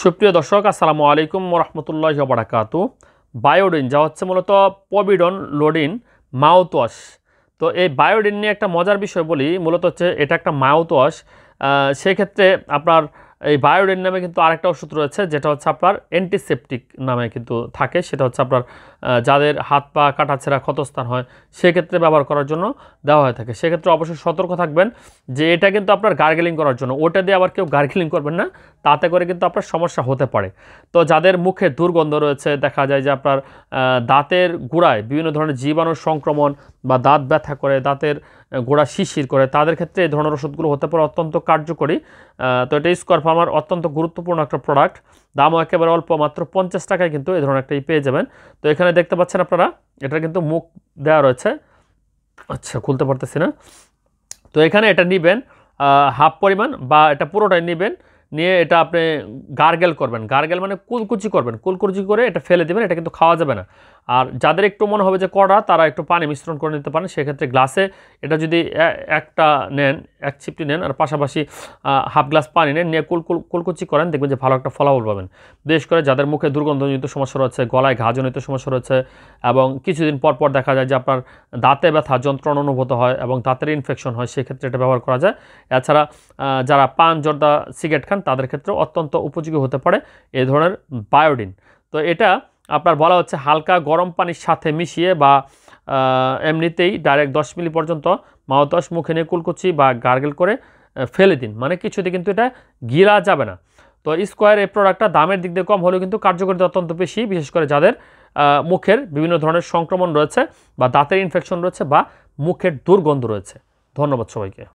সুপ্রিয় দর্শক আসসালামু আলাইকুম ওরহমতুল্লাহি ওয়া বারাকাতু। বায়োডিন যা হচ্ছে মূলত পভিডন লোডিন মাউথওয়াশ। তো এই বায়োডিন নিয়ে একটা মজার বিষয় বলি, মূলত হচ্ছে এটা একটা মাউথওয়াশ। সেক্ষেত্রে আপনার এই বায়োডিন নামে কিন্তু আরেকটা ওষুধ রয়েছে, যেটা হচ্ছে আপনার অ্যান্টিসেপটিক নামে কিন্তু থাকে। সেটা হচ্ছে আপনার যাদের হাত পা কাটাছেঁড়া ক্ষতস্থান হয় সেক্ষেত্রে ব্যবহার করার জন্য দেওয়া হয়ে থাকে। সেক্ষেত্রে অবশ্যই সতর্ক থাকবেন যে এটা কিন্তু আপনার গার্গেলিং করার জন্য, ওটা দিয়ে আবার কেউ গার্গেলিং করবেন না, তাতে করে কিন্তু আপনার সমস্যা হতে পারে। তো যাদের মুখে দুর্গন্ধ রয়েছে, দেখা যায় যে আপনার দাঁতের গোড়ায় বিভিন্ন ধরনের জীবাণুর সংক্রমণ বা দাঁত ব্যথা করে, দাঁতের গোড়া শিরশির করে, তাদের ক্ষেত্রে এই ধরনের ওষুধগুলো হতে পারে অত্যন্ত কার্যকরী। তো এটা স্কোয়ার ফার্মার অত্যন্ত গুরুত্বপূর্ণ একটা প্রোডাক্ট। দামও একেবারে অল্প, মাত্র 50 টাকায় কিন্তু এই ধরনের একটাই পেয়ে যাবেন। তো এখানে দেখতে পাচ্ছেন আপনারা, এটা কিন্তু মুখ দেওয়া রয়েছে। আচ্ছা, খুলতে পারতেছি না। তো এখানে এটা নেবেন হাফ পরিমাণ বা এটা পুরোটাই নেবেন, নিয়ে এটা আপনি গার্গেল করবেন। গার্গেল মানে কুলকুচি করবেন, কুলকুচি করে এটা ফেলে দেবেন। এটা কিন্তু খাওয়া যাবে না। আর যাদের একটু মনে হবে যে কড়া, তারা একটু পানি মিশ্রণ করে নিতে পারেন। সেক্ষেত্রে গ্লাসে এটা যদি একটা নেন, এক চিপটি নেন, আর পাশাপাশি হাফ গ্লাস পানি নেন, নিয়ে কুলকুচি করেন, দেখবেন যে ভালো একটা ফলাফল পাবেন। বিশেষ করে যাদের মুখে দুর্গন্ধজনিত সমস্যা রয়েছে, গলায় ঘাজনিত সমস্যা রয়েছে, এবং কিছুদিন পর পর দেখা যায় যে আপনার দাঁতে ব্যথা যন্ত্রণা অনুভূত হয় এবং দাঁতের ইনফেকশন হয়, সেক্ষেত্রে এটা ব্যবহার করা যায়। এছাড়া যারা পান জর্দা সিগারেট খান, তাদের ক্ষেত্রে অত্যন্ত উপযোগী হতে পারে এই ধরনের বায়োডিন। তো এটা আপনার বলা হচ্ছে হালকা গরম পানির সাথে মিশিয়ে বা এমনিতেই ডাইরেক্ট 10 মিলি পর্যন্ত মাউথওয়াশ মুখে নিয়ে কুলকুচি বা গার্গেল করে ফেলে দিন। মানে কিছুতে কিন্তু এটা গিলা যাবে না। তো স্কোয়ার এই প্রোডাক্টটা দামের দিক দিয়ে কম হলেও কিন্তু কার্যকারিতা অত্যন্ত বেশি, বিশেষ করে যাদের মুখের বিভিন্ন ধরনের সংক্রমণ রয়েছে বা দাঁতের ইনফেকশন রয়েছে বা মুখের দুর্গন্ধ রয়েছে। ধন্যবাদ সবাইকে।